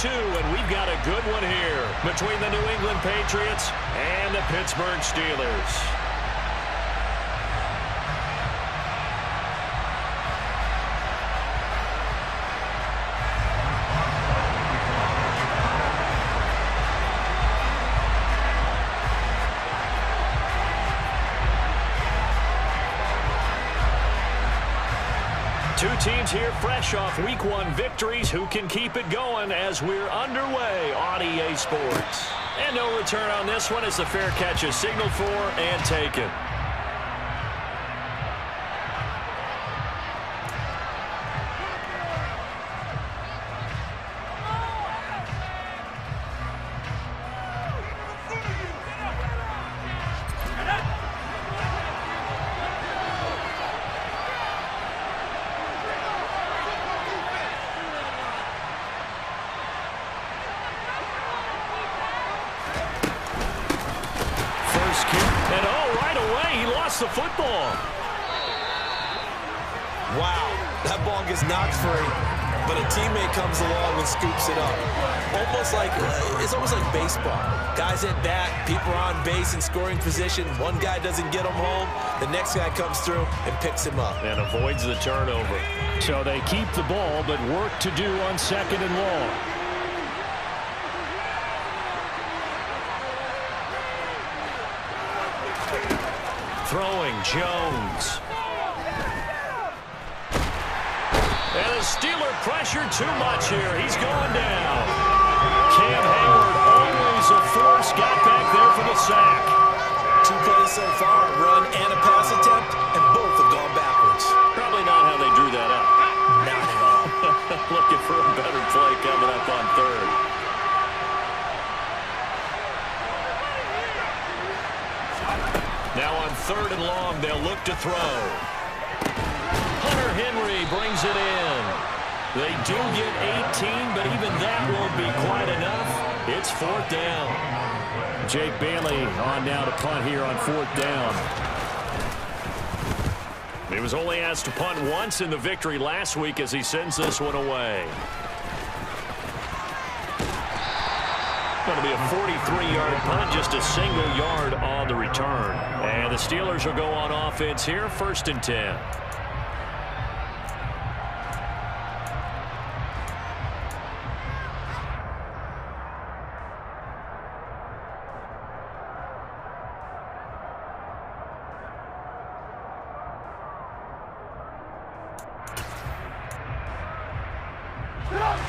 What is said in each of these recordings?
2, and we've got a good one here between the New England Patriots and the Pittsburgh Steelers. Two teams here fresh off Week 1 victories. Who can keep it going as we're underway on EA Sports? And no return on this one as the fair catch is signaled for and taken. And right away, he lost the football. Wow, that ball gets knocked free, but a teammate comes along and scoops it up. It's almost like baseball. Guys at bat, people are on base in scoring position. One guy doesn't get him home. The next guy comes through and picks him up. And avoids the turnover. So they keep the ball, but work to do on 2nd and long. Throwing Jones. And the Steeler pressure too much here. He's going down. Cam Hayward, always a force, got back there for the sack. 2 plays so far, run and a pass attempt, and both have gone backwards. Probably not how they drew that up. Not at all. Looking for a better play coming up on 3rd. Now on 3rd and long, they'll look to throw. Hunter Henry brings it in. They do get 18, but even that won't be quite enough. It's 4th down. Jake Bailey on now to punt here on 4th down. He was only asked to punt once in the victory last week as he sends this one away. Going to be a 43-yard punt, just a single yard on the return. And the Steelers will go on offense here, 1st and 10.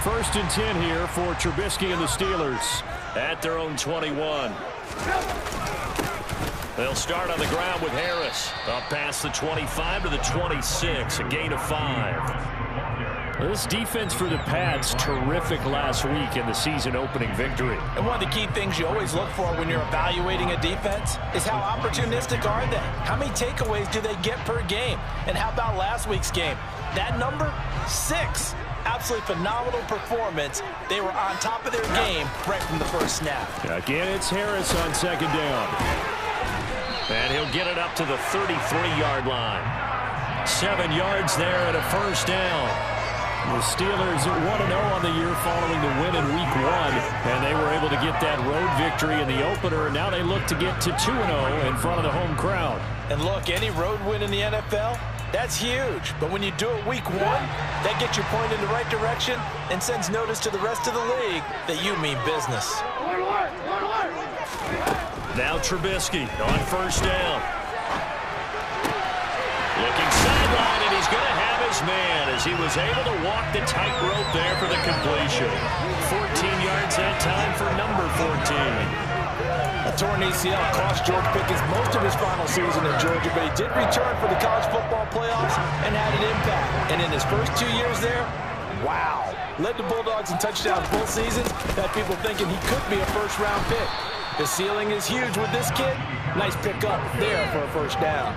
First and 10 here for Trubisky and the Steelers at their own 21. They'll start on the ground with Harris. Up past the 25 to the 26, a gain of 5. This defense for the Pats, terrific last week in the season-opening victory. And one of the key things you always look for when you're evaluating a defense is how opportunistic are they? How many takeaways do they get per game? And how about last week's game? That number, 6. Absolutely phenomenal performance. They were on top of their game right from the first snap. Again, it's Harris on 2nd down. And he'll get it up to the 33-yard line. 7 yards there and a 1st down. The Steelers 1-0 on the year following the win in Week 1. And they were able to get that road victory in the opener. Now they look to get to 2-0 in front of the home crowd. And look, any road win in the NFL, that's huge. But when you do it Week 1, that gets your point in the right direction and sends notice to the rest of the league that you mean business. Now Trubisky on 1st down. Looking sideline, and he's going to have his man as he was able to walk the tightrope there for the completion. 14 yards that time for number 14. A torn ACL cost George Pickens most of his final season at Georgia, but he did return for the college football playoffs and had an impact. And in his first 2 years there, wow. Led the Bulldogs in touchdowns both seasons. Had people thinking he could be a first-round pick. The ceiling is huge with this kid. Nice pickup there for a 1st down.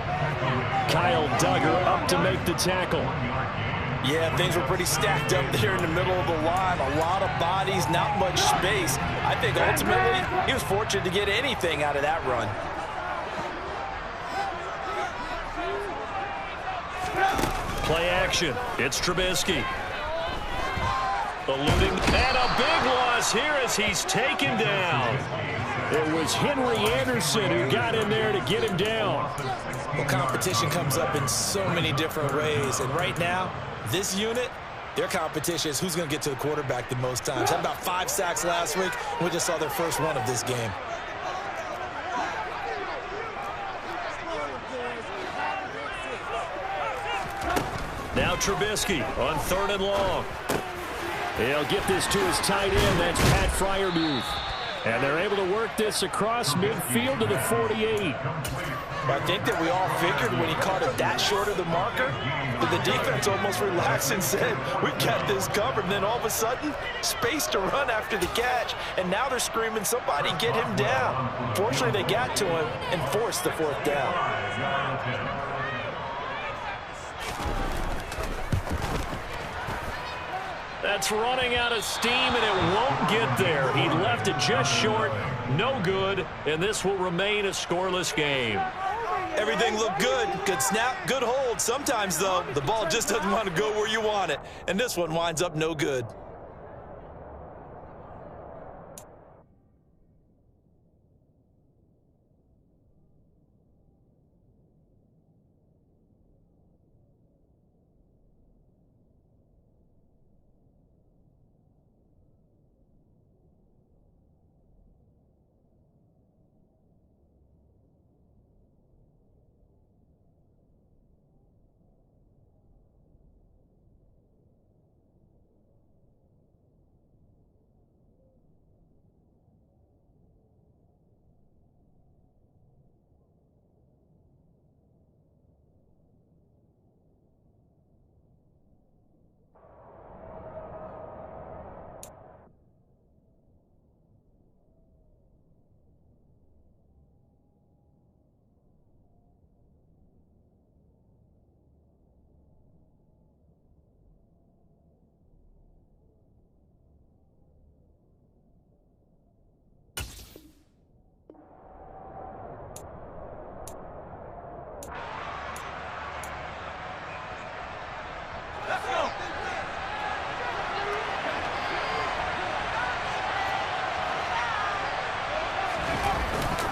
Kyle Duggar up to make the tackle. Yeah, things were pretty stacked up there in the middle of the line. A lot of bodies, not much space. I think ultimately he was fortunate to get anything out of that run. Play action. It's Trubisky. Eluding, and a big loss here as he's taken down. It was Henry Anderson who got in there to get him down. Well, competition comes up in so many different ways, and right now, this unit, their competition is who's going to get to the quarterback the most times. Had about 5 sacks last week. We just saw their first one of this game. Now Trubisky on 3rd and long. He'll get this to his tight end. That's Pat Freiermuth. And they're able to work this across midfield to the 48. I think that we all figured when he caught it that short of the marker that the defense almost relaxed and said, we got this covered. And then all of a sudden, space to run after the catch. And now they're screaming, somebody get him down. Fortunately, they got to him and forced the 4th down. That's running out of steam, and it won't get there. He left it just short, no good, and this will remain a scoreless game. Everything looked good. Good snap, good hold. Sometimes, though, the ball just doesn't want to go where you want it, and this one winds up no good.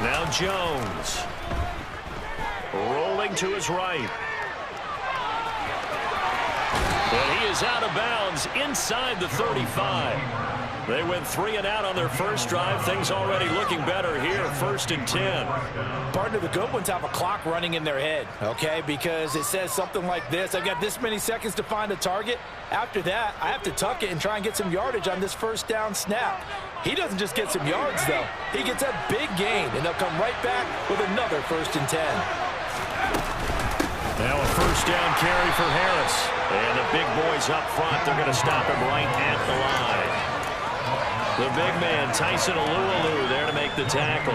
Now Jones. Rolling to his right. And he is out of bounds inside the 35. They went 3 and out on their first drive. Things already looking better here. 1st and 10. Partner, the good ones have a clock running in their head, okay? Because it says something like this. I've got this many seconds to find a target. After that, I have to tuck it and try and get some yardage on this 1st down snap. He doesn't just get some yards, though. He gets a big gain, and they'll come right back with another 1st and 10. Now a 1st down carry for Harris. And the big boys up front, they're going to stop him right at the line. The big man, Tyson Alualu, there to make the tackle.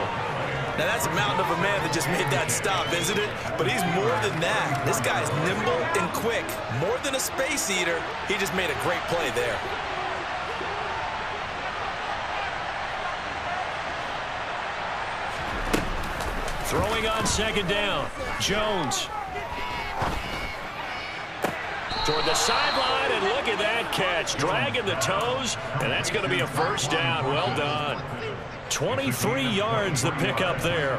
Now, that's a mountain of a man that just made that stop, isn't it? But he's more than that. This guy's nimble and quick. More than a space eater, he just made a great play there. Throwing on 2nd down. Jones. Toward the sideline, and look at that catch. Dragging the toes, and that's going to be a 1st down. Well done. 23 yards the pickup there.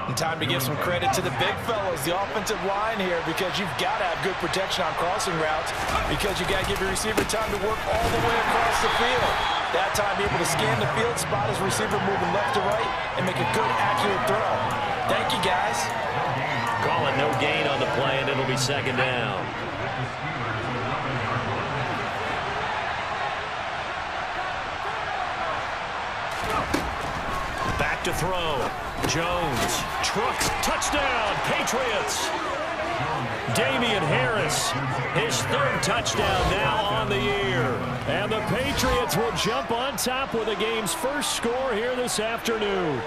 And time to give some credit to the big fellows, the offensive line here, because you've got to have good protection on crossing routes, because you got to give your receiver time to work all the way across the field. That time, be able to scan the field, spot his receiver moving left to right, and make a good, accurate throw. Thank you, guys. Call it no gain on the play, and it'll be 2nd down. Back to throw. Jones. Trucks. Touchdown. Patriots. Damian Harris. His 3rd touchdown now on the year. And the Patriots will jump on top with the game's first score here this afternoon.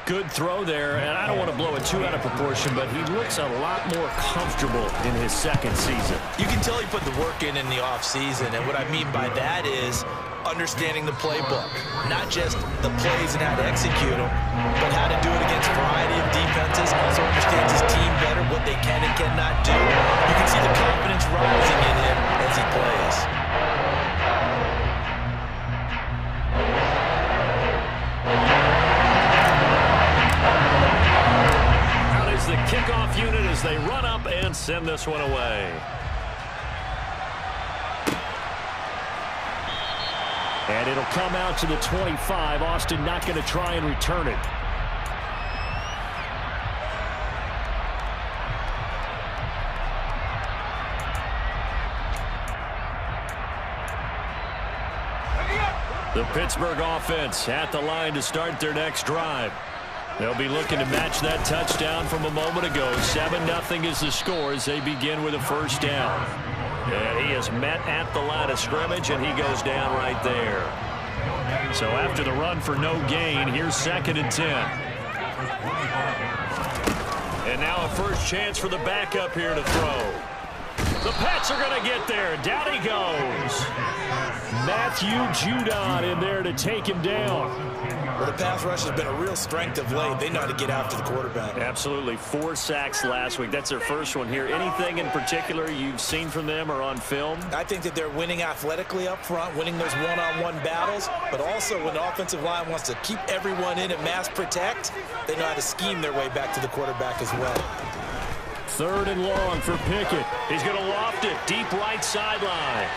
Good throw there, and I don't want to blow it too out of proportion, but he looks a lot more comfortable in his 2nd season. You can tell he put the work in the offseason, and what I mean by that is a understanding the playbook. Not just the plays and how to execute them, but how to do it against a variety of defenses. Also understands his team better, what they can and cannot do. You can see the confidence rising in him as he plays. Out is the kickoff unit as they run up and send this one away. And it'll come out to the 25. Austin not going to try and return it. The Pittsburgh offense at the line to start their next drive. They'll be looking to match that touchdown from a moment ago. 7-0 is the score as they begin with a first down. And he is met at the line of scrimmage, and he goes down right there. So after the run for no gain, here's 2nd and 10. And now a first chance for the backup here to throw. The Pats are going to get there. Down he goes. Matthew Judon in there to take him down. Well, the pass rush has been a real strength of late. They know how to get after the quarterback. Absolutely. 4 sacks last week. That's their first one here. Anything in particular you've seen from them or on film? I think that they're winning athletically up front, winning those one-on-one battles, but also when the offensive line wants to keep everyone in and mass protect, they know how to scheme their way back to the quarterback as well. 3rd and long for Pickett. He's going to loft it deep right sideline.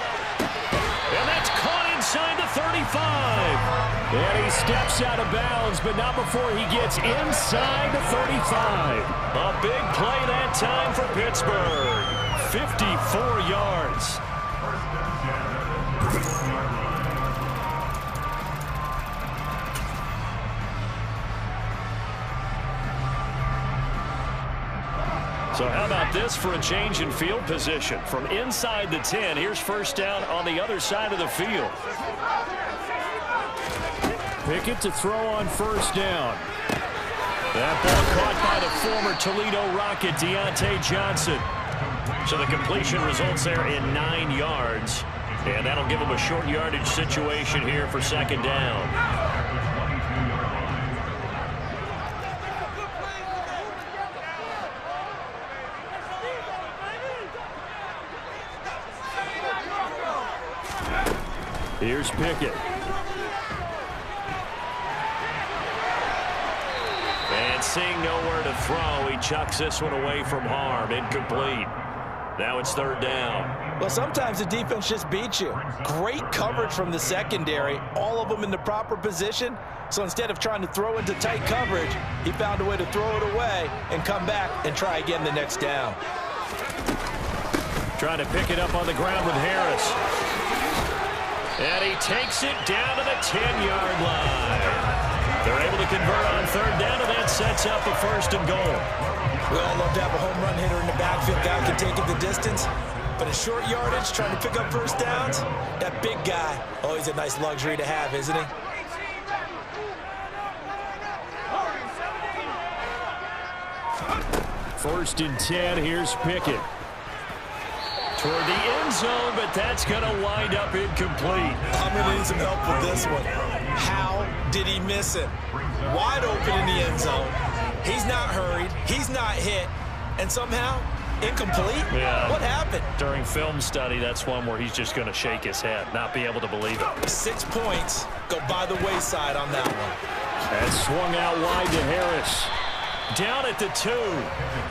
And that's caught inside the 35. And he steps out of bounds, but not before he gets inside the 35. A big play that time for Pittsburgh. 54 yards. So how about this for a change in field position? From inside the 10, here's first down on the other side of the field. Pickett to throw on first down. That ball caught by the former Toledo Rocket, Deontay Johnson. So the completion results there in 9 yards. And that'll give him a short yardage situation here for 2nd down. Here's Pickett. And seeing nowhere to throw, he chucks this one away from harm. Incomplete. Now it's 3rd down. Well, sometimes the defense just beats you. Great coverage from the secondary, all of them in the proper position. So instead of trying to throw into tight coverage, he found a way to throw it away and come back and try again the next down. Trying to pick it up on the ground with Harris. And he takes it down to the 10-yard line. They're able to convert on 3rd down, and that sets up a 1st and goal. We all love to have a home run hitter in the backfield. Guy can take it the distance. But in short yardage, trying to pick up first downs, that big guy, always a nice luxury to have, isn't he? First and 10, here's Pickett. Toward the end zone, but that's going to wind up incomplete. I'm going to need some help with this one. How did he miss it? Wide open in the end zone. He's not hurried. He's not hit. And somehow, incomplete? Yeah. What happened? During film study, that's one where he's just going to shake his head, not be able to believe it. 6 points go by the wayside on that one. And swung out wide to Harris. Down at the 2.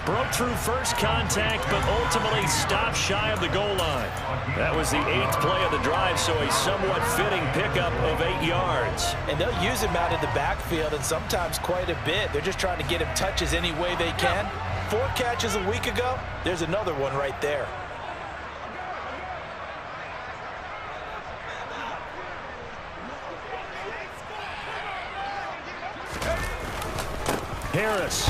Broke through first contact, but ultimately stopped shy of the goal line. That was the 8th play of the drive, so a somewhat fitting pickup of 8 yards. And they'll use him out in the backfield, and sometimes quite a bit. They're just trying to get him touches any way they can. 4 catches a week ago. There's another one right there. Harris.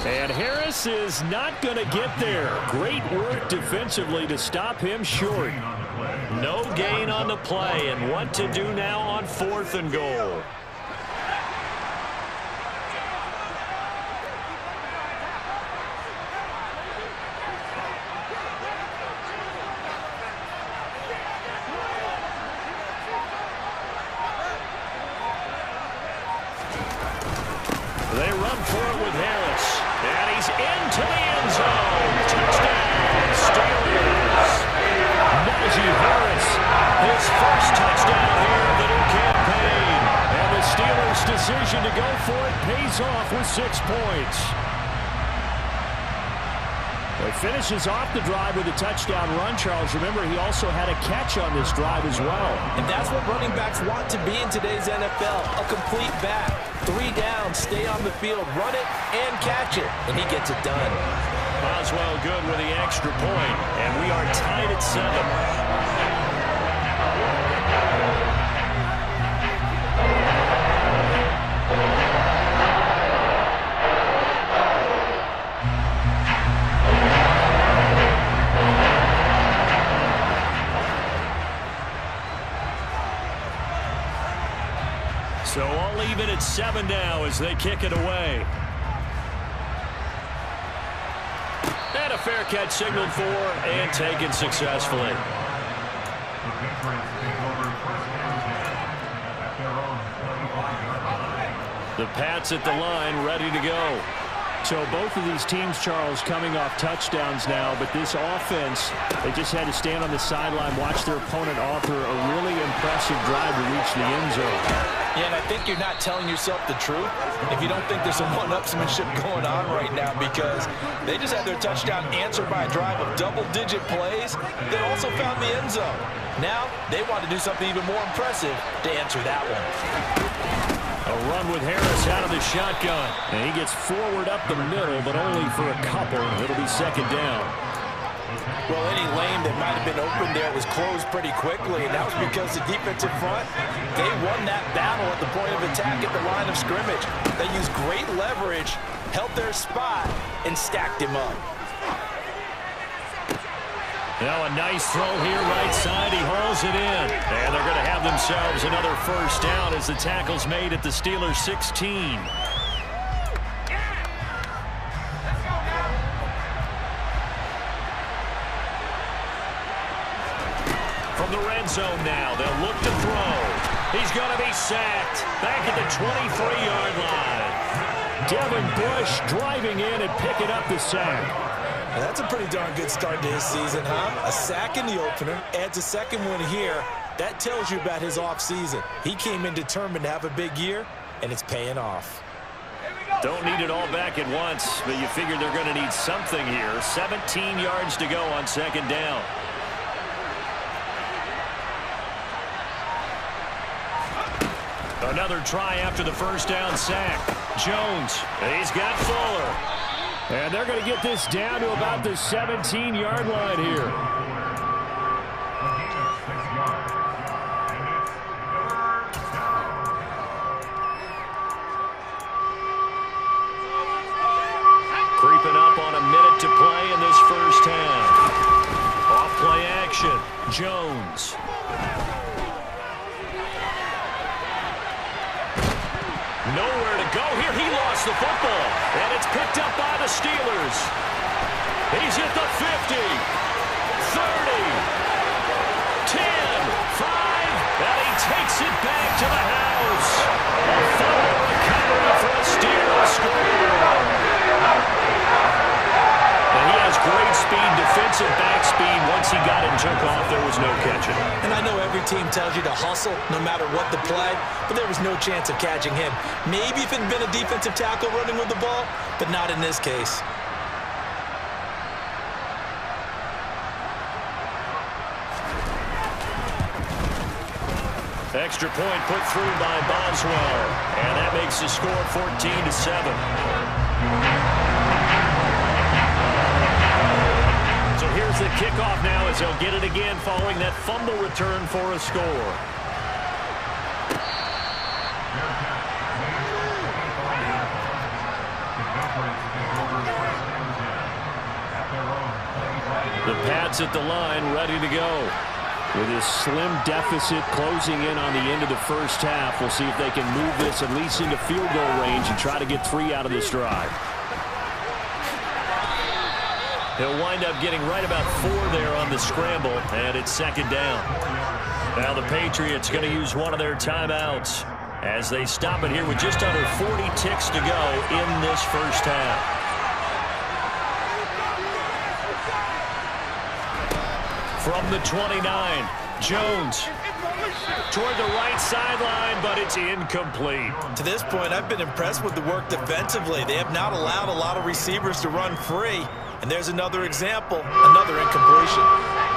And Harris is not going to get there. Great work defensively to stop him short. No gain on the play, and what to do now on 4th and goal. run for it with Harris. And he's into the end zone. Touchdown, Steelers. Najee Harris, his first touchdown here of the new campaign. And the Steelers' decision to go for it pays off with 6 points. He finishes off the drive with a touchdown run, Charles. Remember, he also had a catch on this drive as well. And that's what running backs want to be in today's NFL, a complete back. 3 down, stay on the field, run it, and catch it. And he gets it done. Boswell good with the extra point, and we are tied at 7. So all even at 7 now as they kick it away. And a fair catch signaled for and taken successfully. The Pats at the line ready to go. So both of these teams, Charles, coming off touchdowns now, but this offense, they just had to stand on the sideline, watch their opponent author a really impressive drive to reach the end zone. Yeah, and I think you're not telling yourself the truth if you don't think there's some one-upsmanship going on right now, because they just had their touchdown answered by a drive of double-digit plays that also found the end zone. Now, they want to do something even more impressive to answer that one. A run with Harris out of the shotgun. And he gets forward up the middle, but only for a couple. It'll be 2nd down. Well, any lane that might have been open there was closed pretty quickly, and that was because the defensive front, they won that battle at the point of attack at the line of scrimmage. They used great leverage, held their spot, and stacked him up. Now a nice throw here right side. He hauls it in. And they're going to have themselves another 1st down as the tackle's made at the Steelers' 16. From the red zone now, they'll look to throw. He's going to be sacked back at the 23-yard line. Devin Bush driving in and picking up the sack. Well, that's a pretty darn good start to his season, huh? A sack in the opener, adds a 2nd one here. That tells you about his offseason. He came in determined to have a big year, and it's paying off. Don't need it all back at once, but you figure they're going to need something here. 17 yards to go on 2nd down. Another try after the 1st down sack. Jones, he's got Fuller. And they're going to get this down to about the 17-yard line here. Creeping up on a minute to play in this 1st half. Off play action. Jones. Nowhere to go here. He lost the football. And it's picked up by the Steelers. He's at the 50, 30, 10, 5, and he takes it back to the house. A fumble recovery for a Steelers score. And he has great speed, defensive back speed. Once he got it and took off, there was no catching. And I know every team tells you to hustle no matter what the play, but there was no chance of catching him. Maybe if it had been a defensive tackle running with the ball, but not in this case. Extra point put through by Boswell, and that makes the score 14-7. So here's the kickoff now as they'll get it again following that fumble return for a score. The Pats at the line ready to go. With this slim deficit closing in on the end of the 1st half, we'll see if they can move this at least into field goal range and try to get 3 out of this drive. He'll wind up getting right about 4 there on the scramble, and it's 2nd down. Now the Patriots going to use one of their timeouts. as they stop it here with just under 40 ticks to go in this first half. From the 29, Jones toward the right sideline, but it's incomplete. To this point, I've been impressed with the work defensively. They have not allowed a lot of receivers to run free. And there's another example, another incompletion.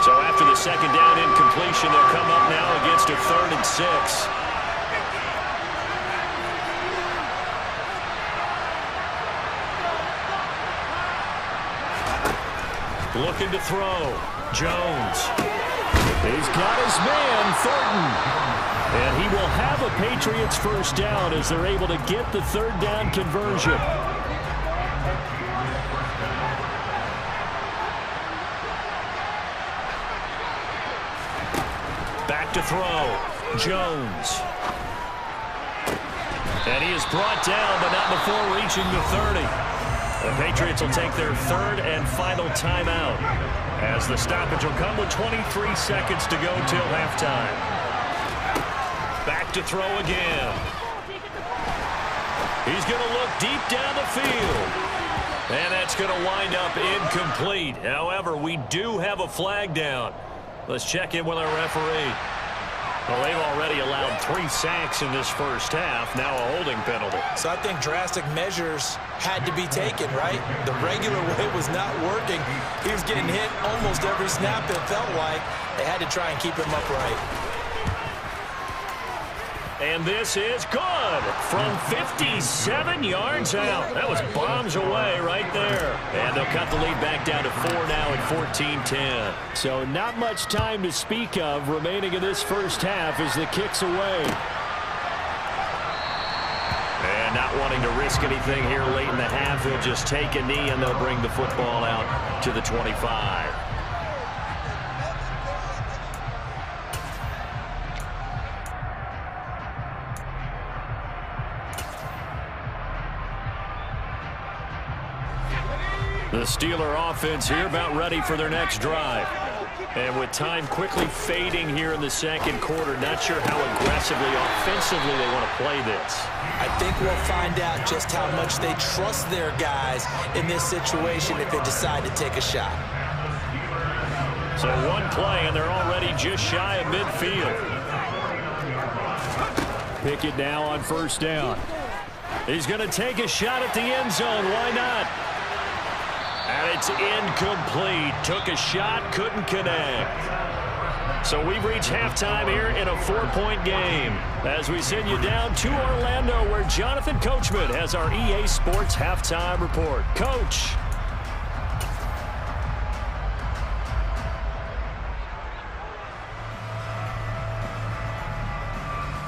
So after the second down incompletion, they'll come up now against a 3rd and 6. Looking to throw. Jones. He's got his man, Thornton. And he will have a Patriots first down as they're able to get the 3rd down conversion. Back to throw. Jones. And he is brought down, but not before reaching the 30. The Patriots will take their 3rd and final timeout as the stoppage will come with 23 seconds to go till halftime. Back to throw again. He's going to look deep down the field. And that's going to wind up incomplete. However, we do have a flag down. Let's check in with our referee. Well, they've already allowed 3 sacks in this first half, now a holding penalty. So I think drastic measures had to be taken, right? The regular way was not working. He was getting hit almost every snap, it felt like. They had to try and keep him upright. And this is good from 57 yards out. That was bombs away right there. And they'll cut the lead back down to 4 now at 14-10. So not much time to speak of remaining in this first half as the kick's away. And not wanting to risk anything here late in the half, he'll just take a knee and they'll bring the football out to the 25. The Steeler offense here about ready for their next drive. And with time quickly fading here in the second quarter, not sure how aggressively, offensively they want to play this. I think we'll find out just how much they trust their guys in this situation if they decide to take a shot. So one play, and they're already just shy of midfield. Pickett now on first down. He's going to take a shot at the end zone. Why not? And it's incomplete. Took a shot, couldn't connect. So we've reached halftime here in a 4-point game as we send you down to Orlando where Jonathan Coachman has our EA Sports halftime report. Coach.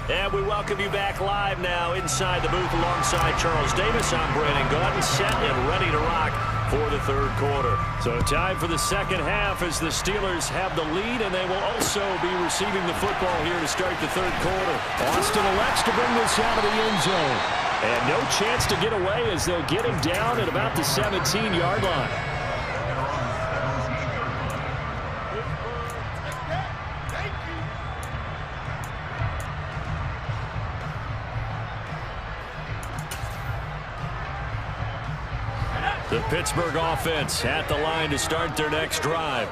And we welcome you back live now inside the booth alongside Charles Davis. I'm Brandon Gordon, set and ready to rock for the third quarter. So time for the second half as the Steelers have the lead, and they will also be receiving the football here to start the third quarter. Austin elects to bring this out of the end zone. And no chance to get away as they'll get him down at about the 17-yard line. The Pittsburgh offense at the line to start their next drive.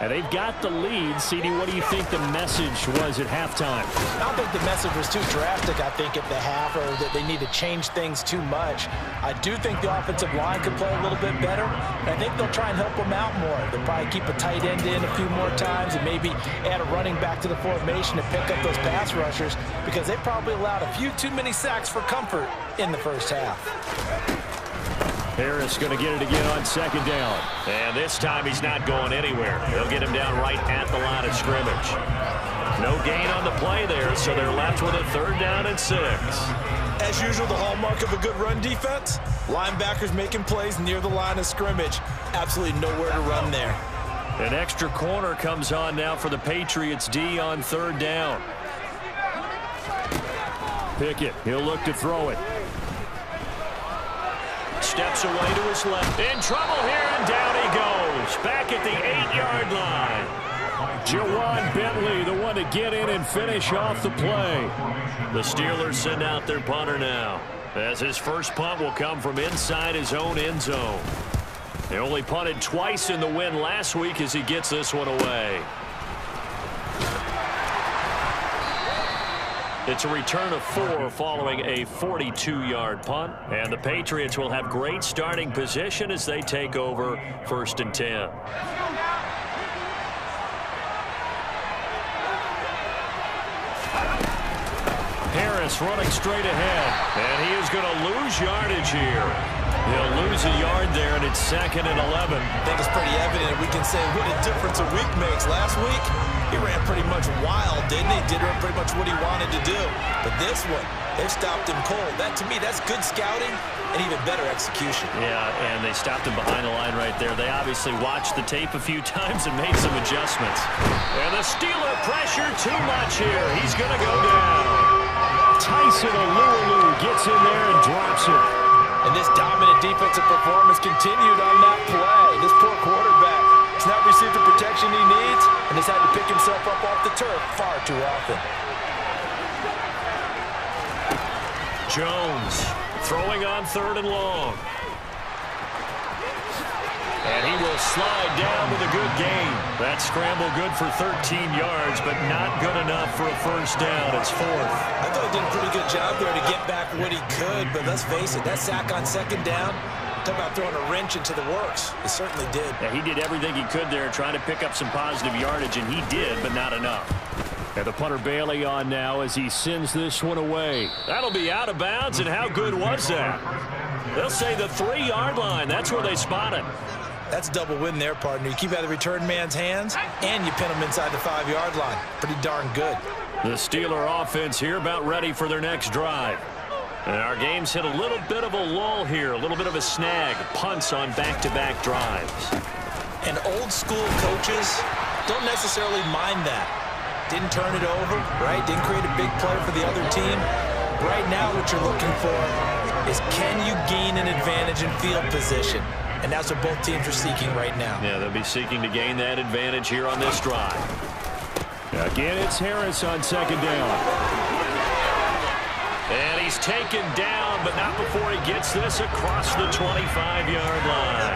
And they've got the lead. CD, what do you think the message was at halftime? I don't think the message was too drastic, I think, at the half, or that they need to change things too much. I do think the offensive line could play a little bit better. And I think they'll try and help them out more. They'll probably keep a tight end in a few more times and maybe add a running back to the formation to pick up those pass rushers because they probably allowed a few too many sacks for comfort in the first half. Harris going to get it again on second down. And this time he's not going anywhere. They'll get him down right at the line of scrimmage. No gain on the play there, so they're left with a 3rd down and 6. As usual, the hallmark of a good run defense, linebackers making plays near the line of scrimmage. Absolutely nowhere to run there. An extra corner comes on now for the Patriots D on 3rd down. Pickett, he'll look to throw it. Steps away to his left. In trouble here, and down he goes. Back at the 8-yard line. Jawan Bentley, the one to get in and finish off the play. The Steelers send out their punter now, as his first punt will come from inside his own end zone. They only punted twice in the win last week as he gets this one away. It's a return of 4 following a 42-yard punt. And the Patriots will have great starting position as they take over 1st and 10. Harris running straight ahead. And he is going to lose yardage here. He'll lose a yard there, and it's 2nd and 11. I think it's pretty evident. We can say what a difference a week makes. Last week, he ran pretty much wild, didn't he? Did pretty much what he wanted to do. But this one, they've stopped him cold. That, to me, that's good scouting and even better execution. Yeah, and they stopped him behind the line right there. They obviously watched the tape a few times and made some adjustments. And the Steeler pressure too much here. He's going to go down. Tyson Alualu gets in there and drops it. And this dominant defensive performance continued on that play. This poor quarterback has not received the protection he needs and has had to pick himself up off the turf far too often. Jones throwing on 3rd and long. And he will slide down with a good gain. That scramble good for 13 yards, but not good enough for a first down. It's 4th. I thought he did a pretty good job there to get back what he could, but let's face it, that sack on 2nd down, talk about throwing a wrench into the works. It certainly did. Yeah, he did everything he could there, trying to pick up some positive yardage, and he did, but not enough. And the punter Bailey on now as he sends this one away. That'll be out of bounds, and how good was that? They'll say the 3-yard line. That's where they spot it. That's a double win there, partner. You keep out of the return man's hands, and you pin him inside the 5-yard line. Pretty darn good. The Steeler offense here about ready for their next drive. And our game's hit a little bit of a lull here, a little bit of a snag. Punts on back-to-back drives. And old-school coaches don't necessarily mind that. Didn't turn it over, right? Didn't create a big play for the other team. Right now what you're looking for is can you gain an advantage in field position? And that's what both teams are seeking right now. Yeah, they'll be seeking to gain that advantage here on this drive. Again, it's Harris on 2nd down. And he's taken down, but not before he gets this across the 25-yard line.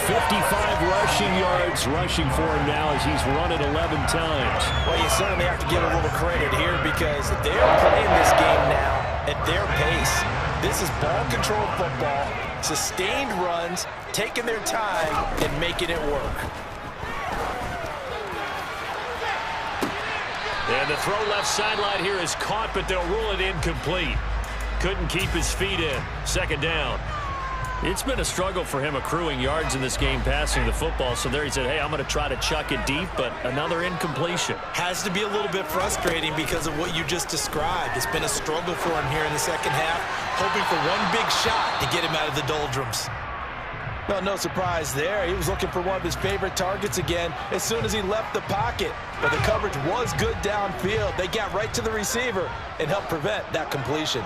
55 rushing yards rushing for him now as he's run it 11 times. Well, you certainly have to give a little credit here because they're playing this game now at their pace. This is ball-controlled football, sustained runs, taking their time, and making it work. And the throw left sideline here is caught, but they'll rule it incomplete. Couldn't keep his feet in. 2nd down. It's been a struggle for him accruing yards in this game passing the football. So there he said, hey, I'm going to try to chuck it deep, but another incompletion. Has to be a little bit frustrating because of what you just described. It's been a struggle for him here in the 2nd half, hoping for one big shot to get him out of the doldrums. Well, no surprise there. He was looking for one of his favorite targets again as soon as he left the pocket. But the coverage was good downfield. They got right to the receiver and helped prevent that completion.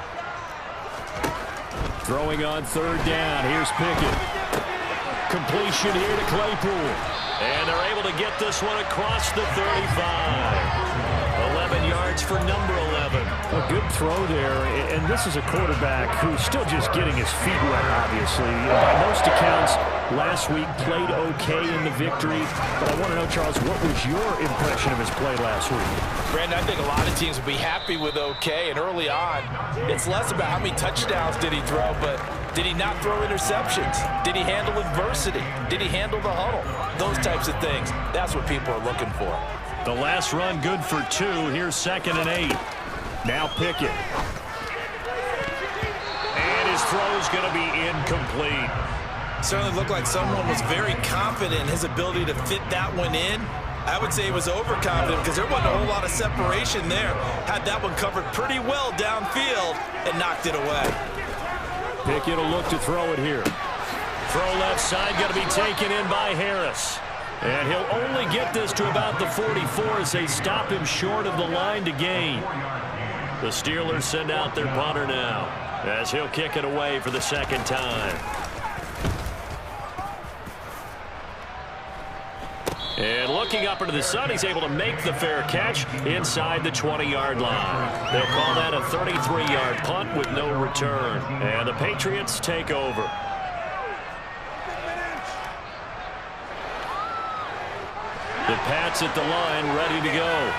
Throwing on 3rd down. Here's Pickett. Completion here to Claypool. And they're able to get this one across the 35. 11 yards for number 11. A good throw there, and this is a quarterback who's still just getting his feet wet, obviously. By most accounts, last week played okay in the victory, but I want to know, Charles, what was your impression of his play last week? Brandon, I think a lot of teams would be happy with okay, and early on, it's less about how many touchdowns did he throw, but did he not throw interceptions? Did he handle adversity? Did he handle the huddle? Those types of things, that's what people are looking for. The last run good for 2. Here's 2nd and 8. Now Pickett. And his throw's going to be incomplete. Certainly looked like someone was very confident in his ability to fit that one in. I would say he was overconfident because there wasn't a whole lot of separation there. Had that one covered pretty well downfield and knocked it away. Pickett will look to throw it here. Throw left side, going to be taken in by Harris. And he'll only get this to about the 44 as they stop him short of the line to gain. The Steelers send out their punter now as he'll kick it away for the 2nd time. And looking up into the sun, he's able to make the fair catch inside the 20-yard line. They'll call that a 33-yard punt with no return. And the Patriots take over. The Pats at the line, ready to go.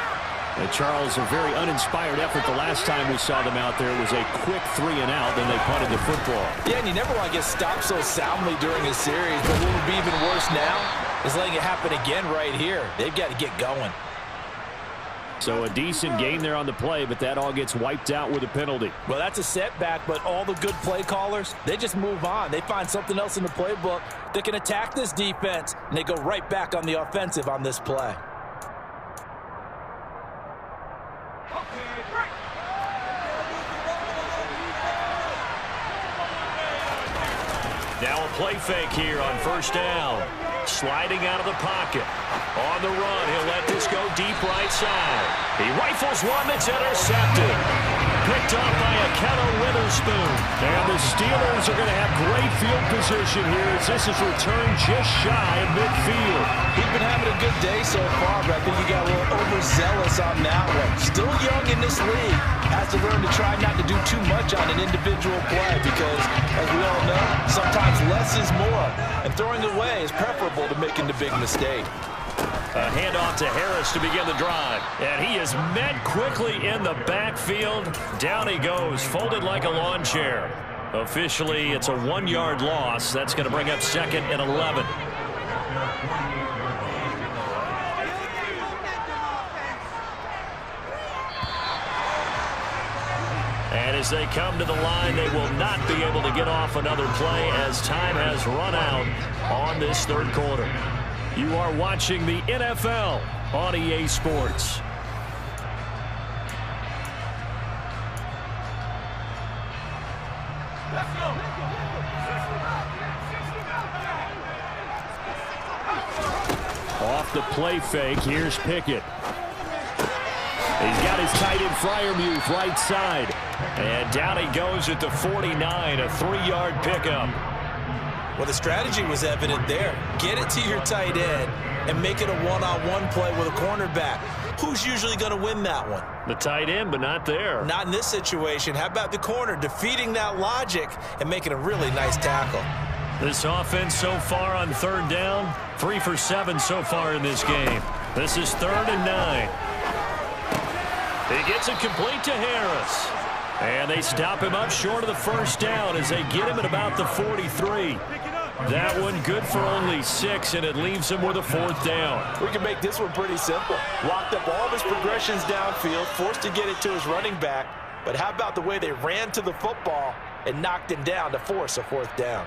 And Charles, a very uninspired effort the last time we saw them out there. It was a quick 3-and-out, then they punted the football. Yeah, and you never want to get stopped so soundly during a series, but what would be even worse now is letting it happen again right here. They've got to get going. So a decent gain there on the play, but that all gets wiped out with a penalty. Well, that's a setback, but all the good play callers, they just move on. They find something else in the playbook that can attack this defense, and they go right back on the offensive on this play. Now a play fake here on first down. Sliding out of the pocket. On the run, he'll let this go deep right side. He rifles one that's intercepted. Picked off by a Kenna Witherspoon. And the Steelers are going to have great field position here as this is returned just shy of midfield. He's been having a good day so far, but I think he got a little overzealous on that one. Still young in this league. Has to learn to try not to do too much on an individual play because, as we all know, sometimes less is more. And throwing away is preferable to making the big mistake. A handoff to Harris to begin the drive. And he is met quickly in the backfield. Down he goes, folded like a lawn chair. Officially, it's a 1-yard loss. That's going to bring up 2nd and 11. And as they come to the line, they will not be able to get off another play as time has run out on this third quarter. You are watching the NFL on EA Sports. Let's go. Off the play fake, here's Pickett. He's got his tight end Freiermuth right side. And down he goes at the 49, a 3-yard pickup. Well, the strategy was evident there. Get it to your tight end and make it a one-on-one play with a cornerback. Who's usually going to win that one? The tight end, but not there. Not in this situation. How about the corner defeating that logic and making a really nice tackle? This offense so far on third down, 3 for 7 so far in this game. This is 3rd and 9. He gets it complete to Harris. And they stop him up short of the first down as they get him at about the 43. That one good for only 6, and it leaves him with a 4th down. We can make this one pretty simple. Locked up all of his progressions downfield, forced to get it to his running back. But how about the way they ran to the football and knocked him down to force a 4th down?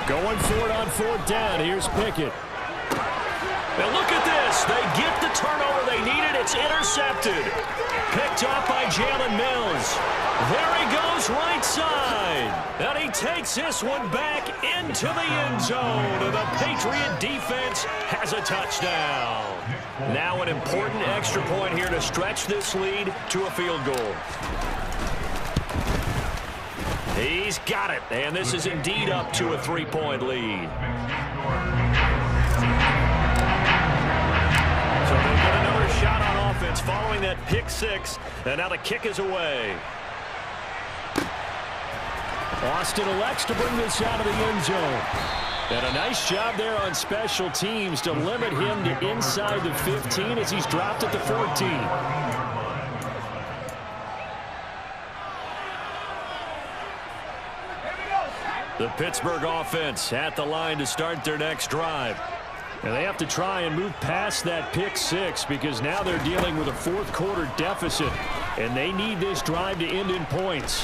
Going for it on 4th down. Here's Pickett. Now look at this. They get the turnover they needed. It's intercepted. Picked off by Jalen Mills. There he goes right side. And he takes this one back into the end zone. And the Patriot defense has a touchdown. Now an important extra point here to stretch this lead to a field goal. He's got it, and this is indeed up to a 3-point lead. So they get another shot on offense following that pick 6, and now the kick is away. Austin elects to bring this out of the end zone. And a nice job there on special teams to limit him to inside the 15 as he's dropped at the 14. The Pittsburgh offense at the line to start their next drive. And they have to try and move past that pick 6 because now they're dealing with a 4th quarter deficit. And they need this drive to end in points.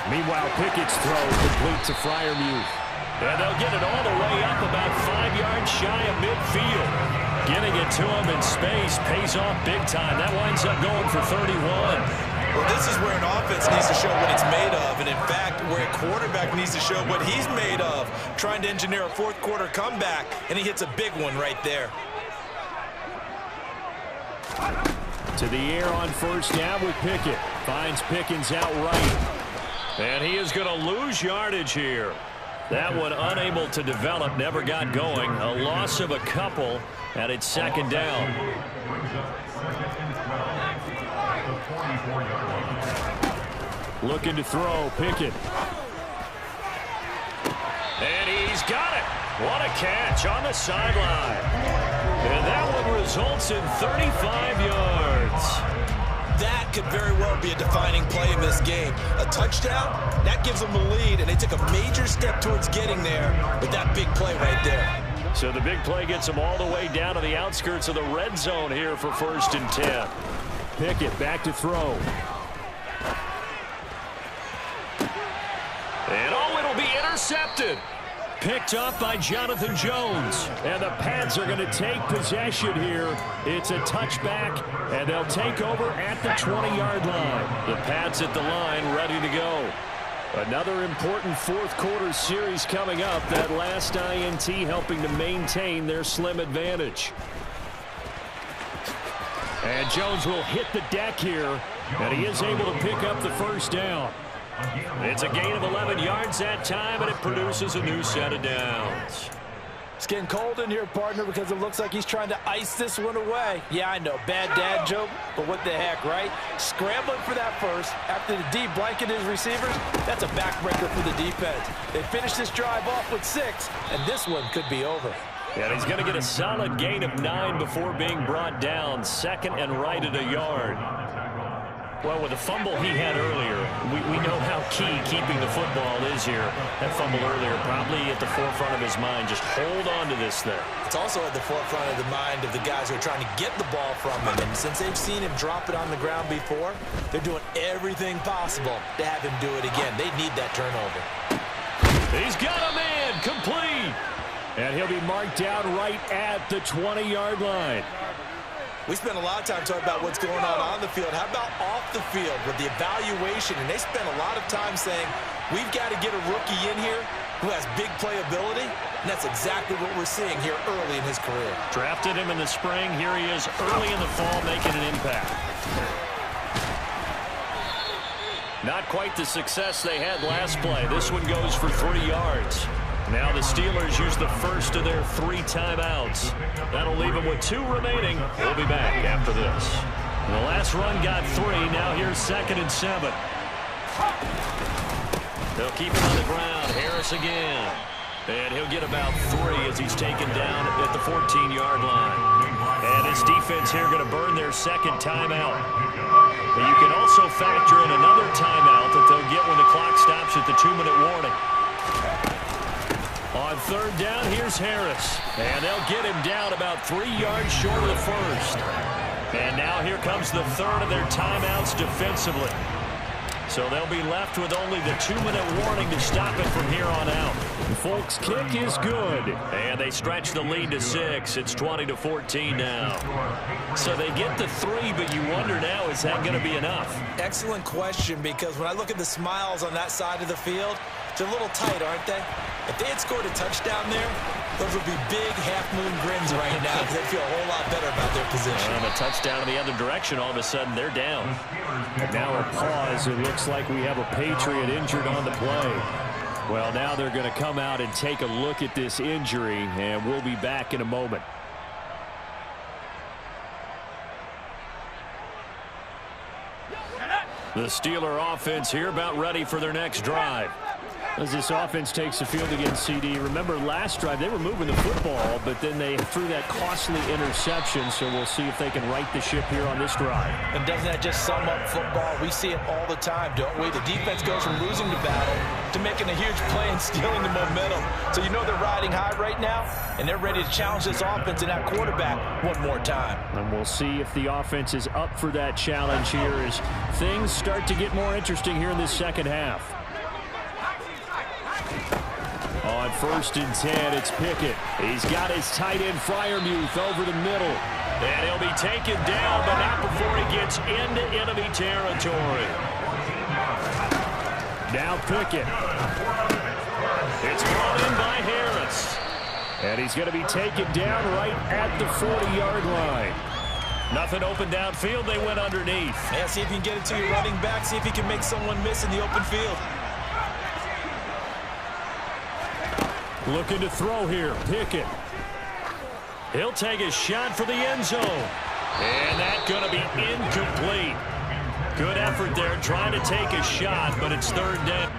Meanwhile, Pickett's throw complete to Freiermuth. And they'll get it all the way up about 5 yards shy of midfield. Getting it to him in space pays off big time. That winds up going for 31. Well, this is where an offense needs to show what it's made of, and in fact, where a quarterback needs to show what he's made of, trying to engineer a fourth quarter comeback, and he hits a big one right there. To the air on first down with Pickett. Finds Pickens outright. And he is going to lose yardage here. That one unable to develop, never got going. A loss of a couple, and it's second down. Looking to throw, Pickett. And he's got it. What a catch on the sideline. And that one results in 35 yards. That could very well be a defining play in this game. A touchdown, that gives them the lead, and they took a major step towards getting there with that big play right there. So the big play gets them all the way down to the outskirts of the red zone here for 1st and 10. Pickett back to throw. And oh, it'll be intercepted. Picked up by Jonathan Jones. And the Pats are going to take possession here. It's a touchback, and they'll take over at the 20-yard line. The Pats at the line, ready to go. Another important fourth quarter series coming up. That last INT helping to maintain their slim advantage. And Jones will hit the deck here, and he is able to pick up the first down. It's a gain of 11 yards that time, and it produces a new set of downs. It's getting cold in here, partner, because it looks like he's trying to ice this one away. Yeah, I know, bad dad joke, but what the heck, right? Scrambling for that first after the D blanketed his receivers. That's a backbreaker for the defense. They finish this drive off with 6, and this one could be over. And he's going to get a solid gain of 9 before being brought down. 2nd and right at a yard. Well, with the fumble he had earlier, we know how key keeping the football is here. That fumble earlier probably at the forefront of his mind. Just hold on to this thing. It's also at the forefront of the mind of the guys who are trying to get the ball from him. And since they've seen him drop it on the ground before, they're doing everything possible to have him do it again. They need that turnover. He's got a man complete. And he'll be marked down right at the 20-yard line. We spent a lot of time talking about what's going on the field. How about off the field with the evaluation? And they spent a lot of time saying, we've got to get a rookie in here who has big playability. And that's exactly what we're seeing here early in his career. Drafted him in the spring. Here he is early in the fall making an impact. Not quite the success they had last play. This one goes for 3 yards. Now the Steelers use the first of their 3 timeouts. That'll leave them with 2 remaining. We'll be back after this. The last run got 3. Now here's 2nd and 7. They'll keep it on the ground. Harris again. And he'll get about 3 as he's taken down at the 14-yard line. And his defense here going to burn their 2nd timeout. But you can also factor in another timeout that they'll get when the clock stops at the 2-minute warning. On 3rd down, here's Harris. And they'll get him down about 3 yards short of the first. And now here comes the 3rd of their timeouts defensively. So they'll be left with only the 2-minute warning to stop it from here on out. Folk's kick is good. And they stretch the lead to 6. It's 20-14 now. So they get the 3, but you wonder now, is that going to be enough? Excellent question, because when I look at the smiles on that side of the field, they're a little tight, aren't they? If they had scored a touchdown there, those would be big half-moon grins right now because they feel a whole lot better about their position. And a touchdown in the other direction, all of a sudden they're down. And now a pause. It looks like we have a Patriot injured on the play. Well, now they're going to come out and take a look at this injury, and we'll be back in a moment. The Steeler offense here about ready for their next drive. As this offense takes the field against CD, remember last drive they were moving the football, but then they threw that costly interception, so we'll see if they can right the ship here on this drive. And doesn't that just sum up football? We see it all the time, don't we? The defense goes from losing the battle to making a huge play and stealing the momentum. So you know they're riding high right now, and they're ready to challenge this offense and that quarterback one more time. And we'll see if the offense is up for that challenge here as things start to get more interesting here in this second half. On On 1st and 10, it's Pickett. He's got his tight end Freiermuth over the middle. And he'll be taken down, but not before he gets into enemy territory. Now Pickett. It's brought in by Harris. And he's going to be taken down right at the 40-yard line. Nothing open downfield. They went underneath. Yeah, see if you can get it to your running back. See if you can make someone miss in the open field. Looking to throw here, Pickett. He'll take a shot for the end zone. And that's going to be incomplete. Good effort there trying to take a shot, but it's 3rd down.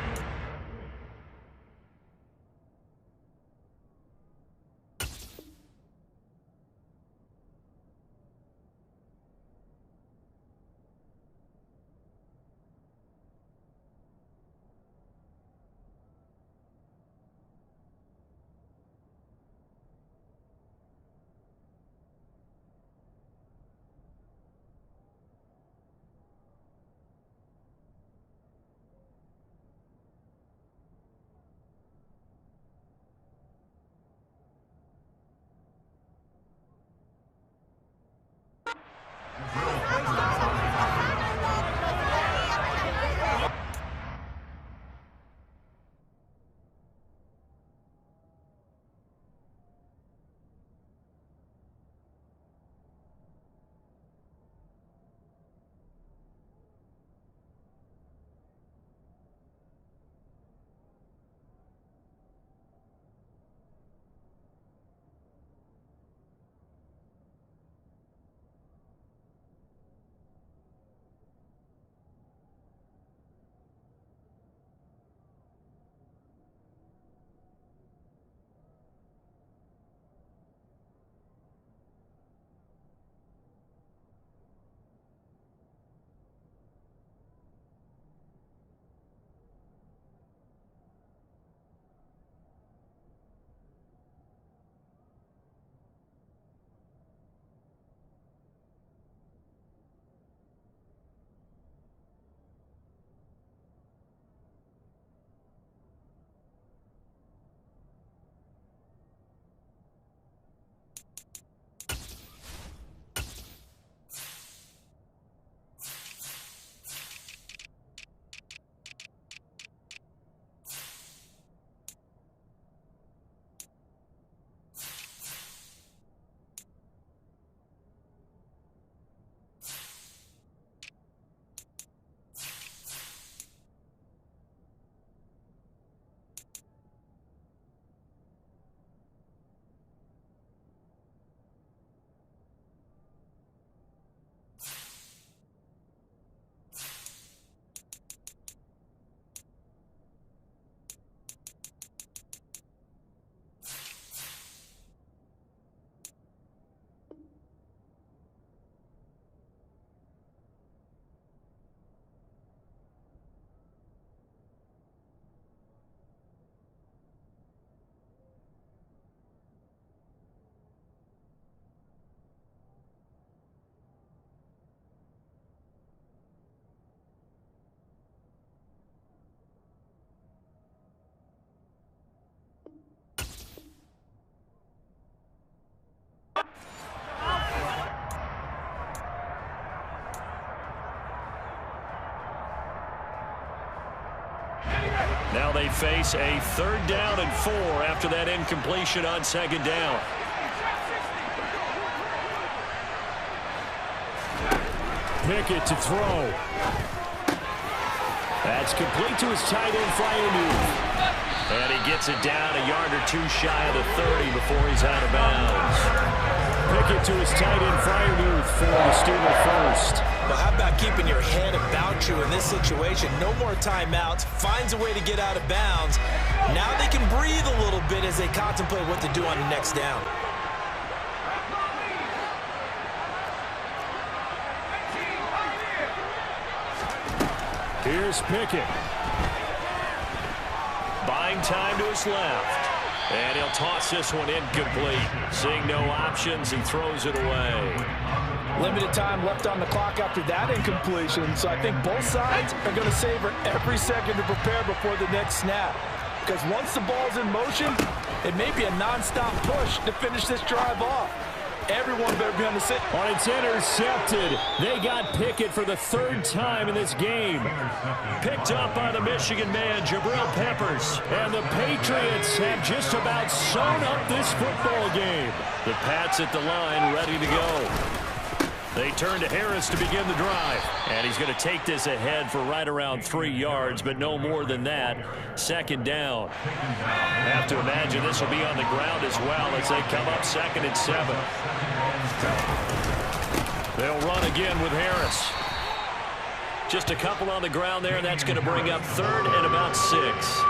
Now they face a 3rd down and 4 after that incompletion on 2nd down. Pickett to throw. That's complete to his tight end, Freiermuth. And he gets it down a yard or 2 shy of the 30 before he's out of bounds. Pickett to his tight end, Freiermuth for the Steeler first. Well, how about keeping your head about you in this situation? No more timeouts. Finds a way to get out of bounds. Now they can breathe a little bit as they contemplate what to do on the next down. Here's Pickett. Buying time to his left. And he'll toss this one incomplete. Seeing no options, he throws it away. Limited time left on the clock after that incompletion, so I think both sides are going to savor every second to prepare before the next snap. because once the ball's in motion, it may be a nonstop push to finish this drive off. Everyone better be on the sit. Oh, it's intercepted. They got Pickett for the third time in this game. Picked up by the Michigan man, Jabril Peppers. And the Patriots have just about sewn up this football game. The Pats at the line, ready to go. They turn to Harris to begin the drive. And he's going to take this ahead for right around 3 yards, but no more than that. Second down. Have to imagine this will be on the ground as well as they come up 2nd and 7. They'll run again with Harris. Just a couple on the ground there, and that's going to bring up 3rd and about 6.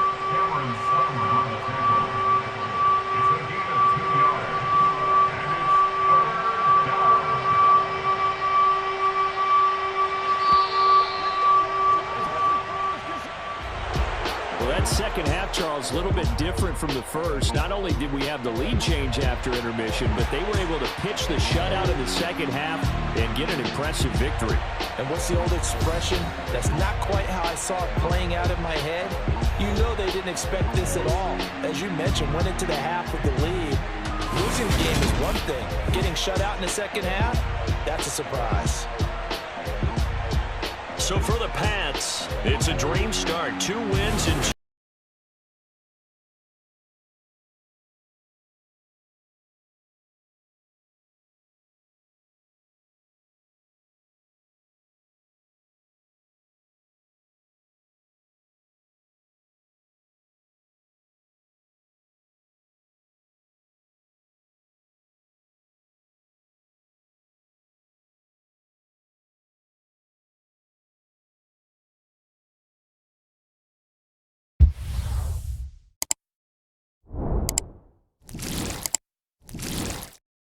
That second half, Charles, a little bit different from the first. Not only did we have the lead change after intermission, but they were able to pitch the shutout in the second half and get an impressive victory. And what's the old expression? That's not quite how I saw it playing out in my head. You know they didn't expect this at all. As you mentioned, went into the half with the lead. Losing the game is one thing. Getting shut out in the second half, that's a surprise. So for the Pats, it's a dream start. 2 wins in